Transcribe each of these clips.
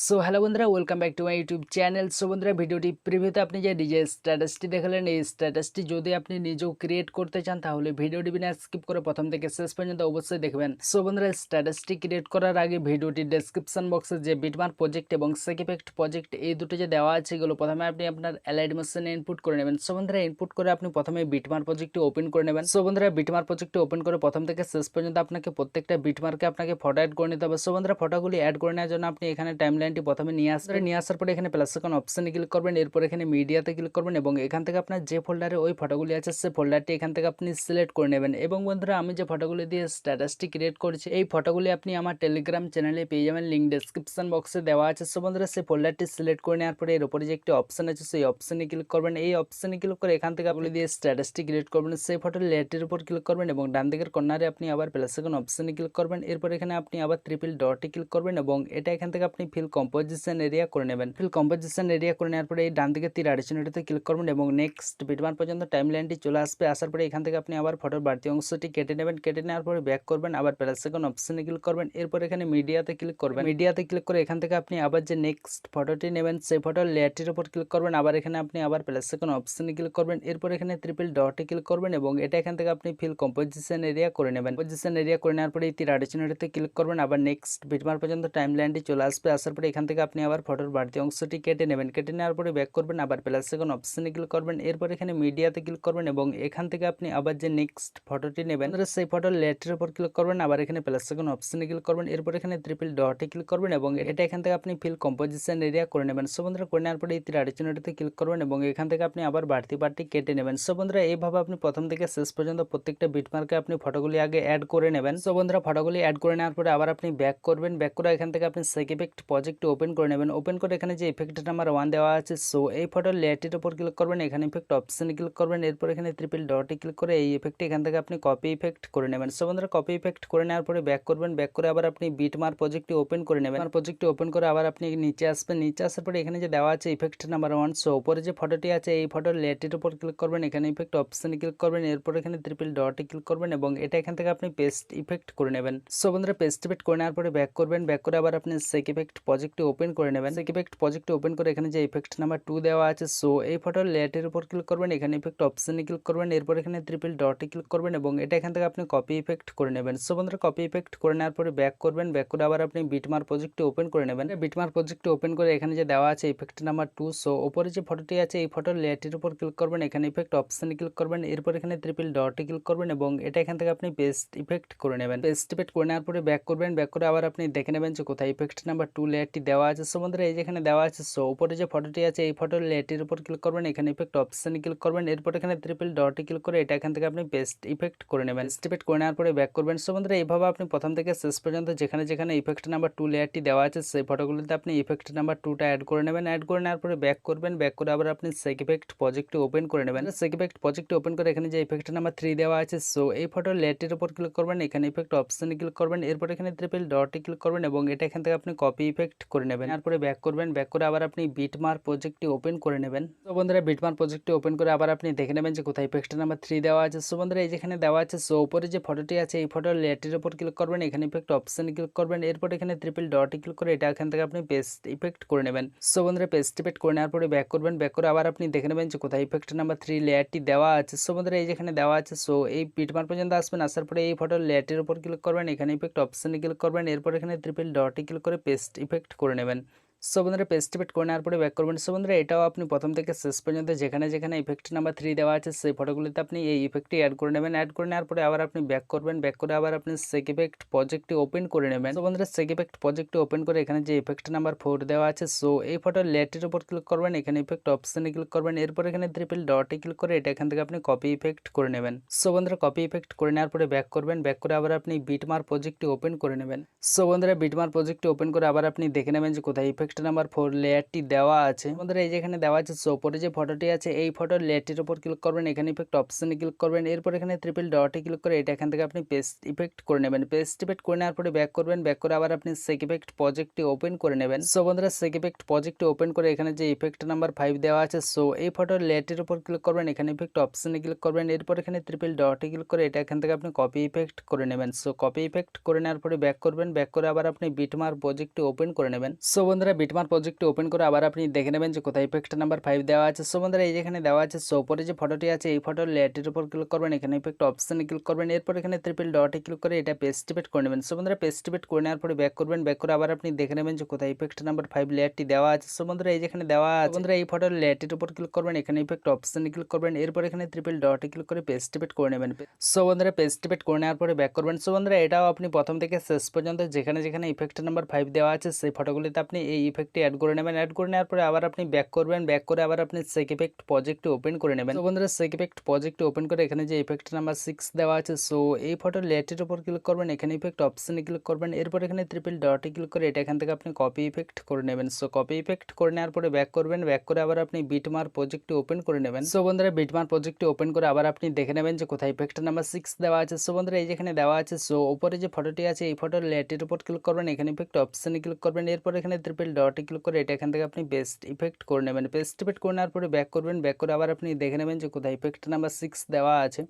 So hello বন্ধুরা, welcome back to my YouTube channel. So বন্ধুরা, ভিডিওটি প্রিভিউতে আপনি যে নিজে স্ট্যাটাসটি দেখালেন, এই স্ট্যাটাসটি যদি আপনি নিজেও ক্রিয়েট করতে চান তাহলে ভিডিওটি বিনা স্কিপ করে প্রথম থেকে শেষ পর্যন্ত অবশ্যই দেখবেন। সো বন্ধুরা, স্ট্যাটাসটি ক্রিয়েট করার আগে ভিডিওটির ডেসক্রিপশন বক্সে যে বিটমার্ক প্রজেক্ট এবং শেক ইফেক্ট প্রজেক্ট এই দুটো যে দেওয়া আছে, এগুলো প্রথমে আপনি আপনার অ্যালাইড মোশনে ইনপুট করে নেবেন। সো বন্ধুরা, ইনপুট করে আপনি প্রথমে বিটমার্ক প্রজেক্টটি ওপেন করে নেবেন। সো বন্ধুরা, বিটমার্ক প্রজেক্টটি ওপেন করে প্রথম থেকে শেষ পর্যন্ত আপনাকে প্রত্যেকটা বিটমার্কে আপনাকে ফটো অ্যাড করে নিতে হবে। সো বন্ধুরা, ফটোগুলি অ্যাড করে নেওয়ার জন্য আপনি এখানে টাইমলাইনটি প্রথমে নিয়ে আসার পরে এখানে প্লাস আইকন অপশনে ক্লিক করবেন, এরপর এখানে মিডিয়াতে ক্লিক করবেন এবং এখান থেকে আপনার যে ফোল্ডারে ওই ফটোগুলি আছে সে ফোল্ডারটি এখান থেকে আপনি সিলেক্ট করে নেবেন। এবং বন্ধুরা, আমি যে ফটোগুলি দিয়ে স্ট্যাটাসটি ক্রিয়েট করেছি এই ফটোগুলি আপনি আমার টেলিগ্রাম চ্যানেলে পেয়ে যাবেন, লিঙ্ক ডেসক্রিপশন বক্সে দেওয়া আছে। সো বন্ধুরা, সেই ফোল্ডারটি সিলেক্ট করে নেওয়ার পরে এর উপরে যে একটি অপশন আছে সেই অপশনে ক্লিক করবেন। এই অপশনে ক্লিক করে এখান থেকে আপনি দিয়ে স্ট্যাটাসটি ক্রিয়েট করবেন, সেই ফটোর লেয়ারটির উপর ক্লিক করবেন এবং ডান দিকের কর্নারে আপনি আবার প্লাস আইকন অপশনে ক্লিক করবেন। এরপর এখানে আপনি আবার ট্রিপল ডটে ক্লিক করবেন এবং এটা এখান থেকে আপনি ফিল কম্পোজিশন এরিয়া করে নেবেন। ফিল কম্পোজিশন এরিয়া করে নেওয়ার পরে এই ডান দিকে তীর আইকনটিতে ক্লিক করবেন এবং নেক্সট বিটমার্ক পর্যন্ত টাইমলাইনটি চলে আসবে। আসার পরে এখান থেকে আপনি আবার ফটোর বাড়তি অংশটি কেটে নেবেন। কেটে নেওয়ার পরে ব্যাক করবেন, আবার প্লাস আইকন অপশনে ক্লিক করবেন। এরপর এখানে মিডিয়াতে ক্লিক করবেন। মিডিয়াতে ক্লিক করে এখান থেকে আপনি আবার যে নেক্সট ফটোটি নেবেন সেই ফটোর লেয়ারটির উপর ক্লিক করবেন। আবার এখানে আপনি আবার প্লাস আইকন অপশনে ক্লিক করবেন। এরপর এখানে ট্রিপল ডটে ক্লিক করবেন এবং এটা এখান থেকে আপনি ফিল কম্পোজিশন এরিয়া করে নেবেন। কম্পোজিশন এরিয়া করে নেওয়ার পরে এই তীর আইকনটিতে ক্লিক করবেন। আবার নেক্সট বিটমার্ক পর্যন্ত টাইমলাইনটি চলে আসবে। আসার পরে এখান থেকে আপনি আবার ফটোর বাড়তি অংশটি কেটে নেবেন। কেটে নেওয়ার পরে ব্যাক করবেন, আবার প্লাস আইকন অপশনে ক্লিক করবেন। এরপর এখানে মিডিয়াতে ক্লিক করবেন এবং এখান থেকে আপনি আবার যে নেক্সট ফটোটি নেবেন সেই ফটোর লেয়ারটির উপর ক্লিক করবেন। আবার এখানে প্লাস আইকন অপশনে ক্লিক করবেন। এরপর এখানে ট্রিপল ডটে ক্লিক করবেন এবং এটা এখান থেকে আপনি ফিল কম্পোজিশন এরিয়া করে নেবেন। সো বন্ধুরা, করে নেওয়ার পরে এই তীর আইকনটিতে ক্লিক করবেন এবং এখান থেকে আপনি আবার বাড়তি পার্টটি কেটে নেবেন। সো বন্ধুরা, এইভাবে আপনি প্রথম থেকে শেষ পর্যন্ত প্রত্যেকটা বিটমার্কে আপনি ফটোগুলি আগে অ্যাড করে নেবেন। সো বন্ধুরা, ফটোগুলি অ্যাড করে নেওয়ার পরে আবার আপনি ব্যাক করবেন। ব্যাক করে এখান থেকে আপনি শেক ইফেক্ট প্রজেক্টটি ওপেন করে নেবেন। ওপেন করে এখানে যে ইফেক্ট নাম্বার 1 দেওয়া আছে সো এই ফটোর লেয়ারটির উপর ক্লিক করবেন, এখানে ইফেক্ট অপশনে ক্লিক করবেন। এরপর এখানে ট্রিপল ডটে ক্লিক করে এই ইফেক্টটি এখান থেকে আপনি কপি ইফেক্ট করে নেবেন। সো বন্ধুরা, কপি ইফেক্ট করে নেওয়ার পরে ব্যাক করবেন। ব্যাক করে আবার আপনি বিটমার্ক প্রজেক্টটি ওপেন করে নেবেন। প্রজেক্টটি ওপেন করে আবার আপনি নিচে আসবেন। নিচে আসার পরে এখানে যে দেওয়া আছে ইফেক্ট নাম্বার 1 সো উপরে যে ফটোটি আছে এই ফটোর লেয়ারটির উপর ক্লিক করবেন, এখানে ইফেক্ট অপশনে ক্লিক করবেন। এরপর এখানে ট্রিপল ডটে ক্লিক করবেন এবং এটা এখান থেকে আপনি পেস্ট ইফেক্ট করে নেবেন। সো বন্ধুরা, পেস্ট ইফেক্ট করে নেওয়ার পরে ব্যাক করবেন। ব্যাক করে আবার আপনি শেক ইফেক্ট প্রজেক্টটি ওপেন করে নেবেন। শেক ইফেক্ট প্রজেক্টটি ওপেন করে এখানে যে ইফেক্ট নাম্বার 2 দেওয়া আছে সো এই ফটোর লেয়ারটির উপর ক্লিক করবেন, এখানে ইফেক্ট অপশনে ক্লিক করবেন। এরপর এখানে ট্রিপল ডটে ক্লিক করবেন এবং এটা এখান থেকে আপনি কপি ইফেক্ট করে নেবেন। সো বন্ধুরা, কপি ইফেক্ট করে নেওয়ার পরে ব্যাক করবেন। ব্যাক করে আবার আপনি বিটমার্ক প্রজেক্টটি ওপেন করে নেবেন। বিটমার্ক প্রজেক্টটি ওপেন করে এখানে যে দেওয়া আছে ইফেক্ট নাম্বার 2 সো উপরে যে ফটোটি আছে এই ফটোর লেয়ারটির উপর ক্লিক করবেন, এখানে ইফেক্ট অপশনে ক্লিক করবেন। এরপর এখানে ট্রিপল ডটে ক্লিক করবেন এবং এটা এখান থেকে আপনি পেস্ট ইফেক্ট করে নেবেন। পেস্ট ইফেক্ট করে নেওয়ার পরে ব্যাক করবেন। ব্যাক করে আবার আপনি দেখে নেবেন যে কোথায় ইফেক্ট নাম্বার 2 লেয়ারটি দেওয়া আছে। সো বন্ধুরা, এই যেখানে দেওয়া আছে সো উপরে যে ফটোটি আছে এই ফটোর লেয়ারটির উপর ক্লিক করবেন, এখানে ইফেক্ট অপশনে ক্লিক করবেন। এরপর এখানে ট্রিপল ডটে ক্লিক করে এটা এখান থেকে আপনি পেস্ট ইফেক্ট করে নেবেন। পেস্ট ইফেক্ট করে নেওয়ার পরে ব্যাক করবেন। সো বন্ধুরা, এইভাবে আপনি প্রথম থেকে শেষ পর্যন্ত যেখানে যেখানে ইফেক্ট নাম্বার 2 লেয়ারটি দেওয়া আছে সেই ফটোগুলোতে আপনি ইফেক্ট নাম্বার 2টা অ্যাড করে নেবেন। অ্যাড করে নেওয়ার পরে ব্যাক করবেন। ব্যাক করে আবার আপনি শেক ইফেক্ট প্রজেক্টটি ওপেন করে নেবেন। শেক ইফেক্ট প্রজেক্টটি ওপেন করে এখানে যে ইফেক্ট নাম্বার 3 দেওয়া আছে সো এই ফটোর লেয়ারটির উপর ক্লিক করবেন, এখানে ইফেক্ট অপশনে ক্লিক করবেন। এরপর এখানে ট্রিপল ডটে ক্লিক করবেন এবং এটা এখান থেকে আপনি কপি ইফেক্ট করে নেবেন। তারপরে ব্যাক করবেন। ব্যাক করে আবার আপনি বিটমার্ক প্রজেক্টটি ওপেন করে নেবেন। তো বন্ধুরা, বিটমার্ক প্রজেক্টটি ওপেন করে আবার আপনি দেখে নেবেন যে কোথায় ইফেক্ট নাম্বার 3 দেওয়া আছে। সো বন্ধুরা, এই যেখানে দেওয়া আছে সো উপরে যে ফটোটি আছে এই ফটোর লেয়ারটির উপর ক্লিক করবেন, এখানে ইফেক্ট অপশনে ক্লিক করবেন। এরপর এখানে ট্রিপল ডটে ক্লিক করে এটা এখান থেকে আপনি পেস্ট ইফেক্ট করে নেবেন। সো বন্ধুরা, পেস্ট ইফেক্ট করে নেওয়ার পরে ব্যাক করবেন। ব্যাক করে আবার আপনি দেখে নেবেন যে কোথায় ইফেক্ট নাম্বার 3 লেয়ারটি দেওয়া আছে। সো বন্ধুরা, এই যেখানে দেওয়া আছে সো এই বিটমার্ক পর্যন্ত আসবেন। আসার পরে এই ফটোর লেয়ারটির উপর ক্লিক করবেন, এখানে ইফেক্ট অপশনে ক্লিক করবেন। এরপর এখানে ট্রিপল ডটে ক্লিক করে পেস্ট ইফেক্ট করে নেবেন। সো বন্ধুরা, পেস্ট ইফেক্ট করে নেওয়ার পরে ব্যাক করবেন। সো বন্ধুরা, এটাও আপনি প্রথম থেকে শেষ পর্যন্ত যেখানে যেখানে ইফেক্ট নাম্বার 3 দেওয়া আছে সেই ফটোগুলিতে আপনি এই ইফেক্টটি অ্যাড করে নেবেন। অ্যাড করে নেওয়ার পরে আবার আপনি ব্যাক করবেন। ব্যাক করে আবার আপনি শেক ইফেক্ট প্রজেক্টটি ওপেন করে নেবেন। সো বন্ধুরা, শেক ইফেক্ট প্রজেক্টটি ওপেন করে এখানে যে ইফেক্ট নাম্বার 4 দেওয়া আছে সো এই ফটোর লেয়ারটির উপর ক্লিক করবেন, এখানে ইফেক্ট অপশনে ক্লিক করবেন। এরপর এখানে ট্রিপল ডটে ক্লিক করে এটা এখান থেকে আপনি কপি ইফেক্ট করে নেবেন। সো বন্ধুরা, কপি ইফেক্ট করে নেওয়ার পরে ব্যাক করবেন। ব্যাক করে আবার আপনি বিটমার্ক প্রজেক্টটি ওপেন করে নেবেন। সো বন্ধুরা, বিটমার্ক প্রজেক্টটি ওপেন করে আবার আপনি দেখে নেবেন যে কোথায় ইফেক্ট ইফেক্ট নাম্বার 4 লেয়ারটি দেওয়া আছে। বন্ধুরা এই যে এখানে দেওয়া আছে, সো উপরে যে ফটোটি আছে এই ফটোর লেয়ারটির উপর ক্লিক করবেন, এখানে ইফেক্ট অপশনে ক্লিক করবেন, এরপর এখানে ট্রিপল ডটে ক্লিক করে এটা এখান থেকে আপনি পেস্ট ইফেক্ট করে নেবেন। পেস্ট ইফেক্ট করে নেওয়ার পরে ব্যাক করবেন, ব্যাক করে আবার আপনি শেক ইফেক্ট প্রজেক্টটি ওপেন করে নেবেন। সো বন্ধুরা শেক ইফেক্ট প্রজেক্টটি ওপেন করে এখানে যে ইফেক্ট নাম্বার 5 দেওয়া আছে, সো এই ফটোর লেয়ারটির উপর ক্লিক করবেন, এখানে ইফেক্ট অপশনে ক্লিক করবেন, এরপর এখানে ট্রিপল ডটে ক্লিক করে এটা এখান থেকে আপনি কপি ইফেক্ট করে নেবেন। সো কপি ইফেক্ট করে নেওয়ার পরে ব্যাক করবেন, ব্যাক করে আবার আপনি বিটমার্ক প্রজেক্টটি ওপেন করে নেবেন। সো বন্ধুরা বিটমার্ক প্রজেক্টটি ওপেন করে আবার আপনি দেখে নেবেন যে কোথায় ইফেক্ট নাম্বার 5 দেওয়া আছে। সো বন্ধুরা এই যেখানে দেওয়া আছে, সো উপরে যে ফটোটি আছে এই ফটোর লেয়ারটির উপর ক্লিক করবেন, এখানে ইফেক্ট অপশনে ক্লিক করবেন, এরপর এখানে ট্রিপল ডটে ক্লিক করে এটা পেস্ট ইফেক্ট করে নেবেন। সো বন্ধুরা পেস্ট ইফেক্ট করে নেওয়ার পরে ব্যাক করবেন, ব্যাক করে আবার আপনি দেখে নেবেন যে কোথায় ইফেক্ট নাম্বার 5 লেয়ারটি দেওয়া আছে। সো বন্ধুরা এই যেখানে দেওয়া আছে, বন্ধুরা এই ফটোর লেয়ারটির উপর ক্লিক করবেন, এখানে ইফেক্ট অপশনে ক্লিক করবেন, এরপর এখানে ট্রিপল ডটে ক্লিক করে পেস্ট ইফেক্ট করে নেবেন। সো বন্ধুরা পেস্ট ইফেক্ট করে নেওয়ার পরে ব্যাক করবেন। সো বন্ধুরা এটাও আপনি প্রথম থেকে শেষ পর্যন্ত যেখানে যেখানে ইফেক্ট নাম্বার 5 দেওয়া আছে সেই ফটোগুলিতে আপনি এই ইফেক্টটি অ্যাড করে নেবেন। অ্যাড করে নেওয়ার পরে আবার আপনি ব্যাক করবেন, ব্যাক করে আবার আপনি শেক ইফেক্ট প্রজেক্টটি ওপেন করে নেবেন। তো বন্ধুরা শেক ইফেক্ট প্রজেক্টটি ওপেন করে এখানে যে ইফেক্ট নাম্বার 6 দেওয়া আছে, সো এই ফটোর লেয়ারটির উপর ক্লিক করবেন, এখানে ইফেক্ট অপশনে ক্লিক করবেন, এরপর এখানে ট্রিপল ডটে ক্লিক করে এটা এখান থেকে আপনি কপি ইফেক্ট করে নেবেন। সো কপি ইফেক্ট করে নেওয়ার পরে ব্যাক করবেন, ব্যাক করে আবার আপনি বিটমার্ক প্রজেক্টটি ওপেন করে নেবেন। সো বন্ধুরা বিটমার্ক প্রজেক্টটি ওপেন করে আবার আপনি দেখে নেবেন যে কোথায় ইফেক্ট নাম্বার 6 দেওয়া আছে। সো বন্ধুরা এই যেখানে দেওয়া আছে, সো উপরে যে ফটোটি আছে এই ফটোর লেয়ারটির উপর ক্লিক করবেন, এখানে ইফেক্ট অপশনে ক্লিক করবেন, এরপর এখানে ট্রিপল ডটে ক্লিক করে এটা এখান থেকে আপনি পেস্ট ইফেক্ট করে নেবেন। পেস্ট ইফেক্ট করে নেওয়ার পরে ব্যাক করবেন, ব্যাক করে আবার আপনি দেখে নেবেন যে কোথায় ইফেক্ট নাম্বার 6 দেওয়া আছে।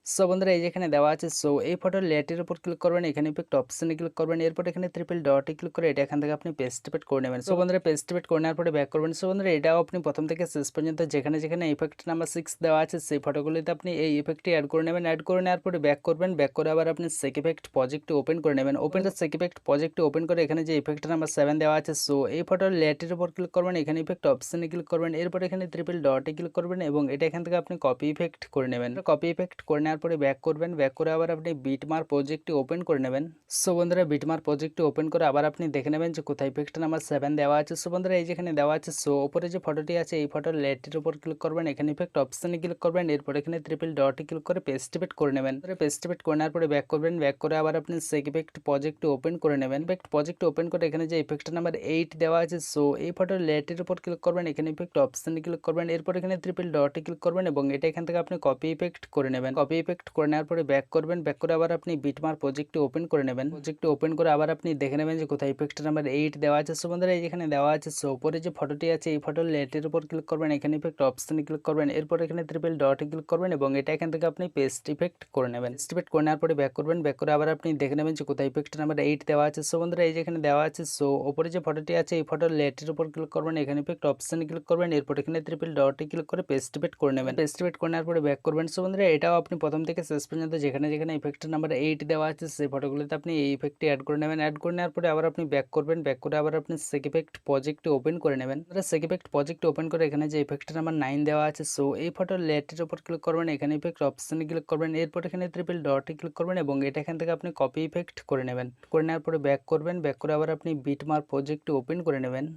সো বন্ধুরা এই যেখানে দেওয়া আছে, সো এই ফটোর লেয়ারটির উপর ক্লিক করবেন, এখানে ইফেক্ট অপশনে ক্লিক করবেন, এরপর এখানে ট্রিপল ডটে ক্লিক করে এটা এখান থেকে আপনি পেস্ট ইফেক্ট করে নেবেন। সো বন্ধুরা পেস্ট ইফেক্ট করে নেওয়ার পরে ব্যাক করবেন। সো বন্ধুরা এটাও আপনি প্রথম থেকে শেষ পর্যন্ত যেখানে যেখানে ইফেক্ট নাম্বার 6 দেওয়া আছে সেই ফটোগুলিতে আপনি এই ইফেক্টটি অ্যাড করে নেবেন। অ্যাড করে নেওয়ার পরে ব্যাক করবেন, ব্যাক করে আবার আপনি শেক ইফেক্ট প্রজেক্টটি ওপেন করে নেবেন। ওপেন দ্য শেক ইফেক্ট প্রজেক্টটি ওপেন করে এখানে যে ইফেক্ট নাম্বার 7 দেওয়া আছে, সো এই ফটোর লেয়ারটির উপর ক্লিক করবেন, এখানে ইফেক্ট অপশনে ক্লিক করবেন, এরপর এখানে ট্রিপল ডটে ক্লিক করবেন এবং এটা এখান থেকে আপনি কপি ইফেক্ট করে নেবেন। কপি ইফেক্ট করে নেওয়ার পরে ব্যাক করবেন, ব্যাক করে আবার আপনি বিটমার্ক প্রজেক্টটি ওপেন করে নেবেন। সো বন্ধুরা বিটমার্ক প্রজেক্টটি ওপেন করে আবার আপনি দেখে নেবেন যে কোথায় ইফেক্ট নাম্বার 7 দেওয়া আছে। সো বন্ধুরা এই যেখানে দেওয়া আছে, সো উপরে যে ফটোটি আছে এই ফটোর লেয়ারটির উপর ক্লিক করবেন, এখানে ইফেক্ট অপশনে ক্লিক করবেন, এরপর এখানে ট্রিপল ডটে ক্লিক করে পেস্ট ইফেক্ট করে নেবেন। পেস্ট ইফেক্ট করে নেওয়ার পরে ব্যাক করবেন, ব্যাক করে আবার আপনি শেক ইফেক্ট প্রজেক্টটি ওপেন করে নেবেন। ইফেক্ট প্রজেক্ট ওপেন করে এখানে যে ইফেক্ট নাম্বার 8 দেওয়া আছে, সো এই ফটোর লেয়ারটির উপর ক্লিক করবেন, এখানে ইফেক্ট অপশনে ক্লিক করবেন, এরপর এখানে ট্রিপল ডটে ক্লিক করবেন এবং এটা এখান থেকে আপনি কপি ইফেক্ট করে নেবেন। কপি ইফেক্ট করে নেওয়ার পরে ব্যাক করবেন, ব্যাক করে আবার আপনি বিটমার্ক প্রজেক্টটি ওপেন করে নেবেন। প্রজেক্টটি ওপেন করে আবার আপনি দেখে নেবেন যে কোথায় ইফেক্ট নাম্বার 8 দেওয়া আছে। সো বন্ধুরা এই যেখানে দেওয়া আছে, সো উপরে যে ফটোটি আছে এই ফটোর লেয়ারটির উপর ক্লিক করবেন, এখানে ইফেক্ট অপশনে ক্লিক করবেন, এরপর এখানে ট্রিপল ডটে ক্লিক করবেন এবং এটা এখান থেকে আপনি পেস্ট ইফেক্ট করে নেবেন। পেস্ট ইফেক্ট করে নেওয়ার পরে ব্যাক করবেন, ব্যাক করে আবার আপনি দেখে নেবেন যে কোথায় ইফেক্ট নাম্বার 8 দেওয়া আছে। সো বন্ধুরা এই যেখানে দেওয়া আছে, সো উপরে যে ফটোটি আছে এই ফটোর লেয়ারটির উপর ক্লিক করবেন, এখানে ইফেক্ট অপশনে ক্লিক করবেন, এরপর এখানে ট্রিপল ডটে ক্লিক করে পেস্ট ইফেক্ট করে নেবেন। পেস্ট ইফেক্ট করে নেওয়ার পরে ব্যাক করবেন। সো বন্ধুরা এটাও আপনি প্রথম থেকে শেষ পর্যন্ত যেখানে যেখানে ইফেক্ট নাম্বার 8 দেওয়া আছে সেই ফটোগুলোতে আপনি এই ইফেক্টটি অ্যাড করে নেবেন। অ্যাড করে নেওয়ার পরে আবার আপনি ব্যাক করবেন, ব্যাক করে আবার আপনি শেক ইফেক্ট প্রজেক্টটি ওপেন করে নেবেন। শেক ইফেক্ট প্রজেক্টটি ওপেন করে এখানে যে ইফেক্ট নাম্বার 9 দেওয়া আছে, সো এই ফটোর লেয়ারটির উপর ক্লিক করবেন, এখানে ইফেক্ট অপশনে ক্লিক করবেন, এরপর এখানে ট্রিপল ডটে ক্লিক করবেন এবং এটা এখান থেকে আপনি কপি ইফেক্ট করে নেবেন। করে নেওয়ার পরে ব্যাক করবেন, ব্যাক করে আবার আপনি বিটমার্ক প্রজেক্টটি ওপেন করে নেবেন।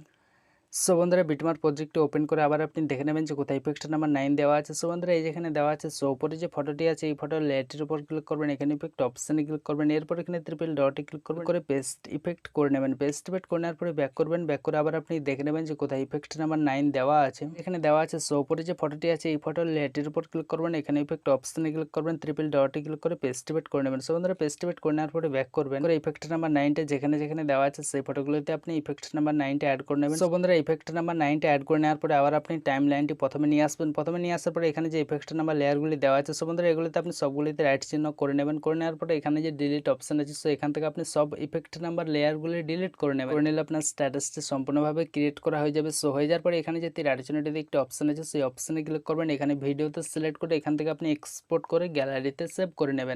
সো বন্ধুরা বিটমার্ক প্রজেক্টটি ওপেন করে আবার আপনি দেখে নেবেন যে কোথায় ইফেক্ট নাম্বার 9 দেওয়া আছে। সো বন্ধুরা এই যেখানে দেওয়া আছে, সো উপরে যে ফটোটি আছে এই ফটোর লেয়ারটির উপর ক্লিক করবেন, এখানে ইফেক্ট অপশনে ক্লিক করবেন, এরপর এখানে ট্রিপল ডটে ক্লিক করবেন, করে পেস্ট ইফেক্ট করে নেবেন। পেস্ট ইফেক্ট করে নেওয়ার পরে ব্যাক করবেন, ব্যাক করে আবার আপনি দেখে নেবেন যে কোথায় ইফেক্ট নাম্বার 9 দেওয়া আছে। এখানে দেওয়া আছে, সো উপরে যে ফটোটি আছে এই ফটোর লেয়ারটির উপর ক্লিক করবেন, এখানে ইফেক্ট অপশনে ক্লিক করবেন, ট্রিপল ডটে ক্লিক করে পেস্ট ইফেক্ট করে নেবেন। সো বন্ধুরা পেস্ট ইফেক্ট করে নেওয়ার পরে ব্যাক করবেন, করে ইফেক্ট নাম্বার 9টা যেখানে যেখানে দেওয়া আছে সেই ফটোগুলোতে আপনি ইফেক্ট নাম্বার 9টা অ্যাড করে নেবেন। সো বন্ধুরা ইফেক্ট নাম্বার 9টা অ্যাড করে নেওয়ার পরে আবার আপনি টাইম লাইনটি প্রথমে নিয়ে আসবেন। প্রথমে নিয়ে আসার পরে এখানে যে ইফেক্ট নাম্বার লেয়ারগুলি দেওয়া আছে, সো বন্ধুরা এগুলিতে আপনি সবগুলিতে রাইট চিহ্ন করে নেবেন। করে নেওয়ার পরে এখানে যে ডিলিট অপশন আছে, সো এখান থেকে আপনি সব ইফেক্ট নাম্বার লেয়ারগুলি ডিলিট করে নেবেন। করে নিলে আপনার স্ট্যাটাসটি সম্পূর্ণভাবে ক্রিয়েট করা হয়ে যাবে। সো হয়ে যাওয়ার পরে এখানে যে তীর আইকনটিতে একটি অপশন আছে সেই অপশনে ক্লিক করবেন, এখানে ভিডিওতে সিলেক্ট করে এখান থেকে আপনি এক্সপোর্ট করে গ্যালারিতে সেভ করে নেবেন।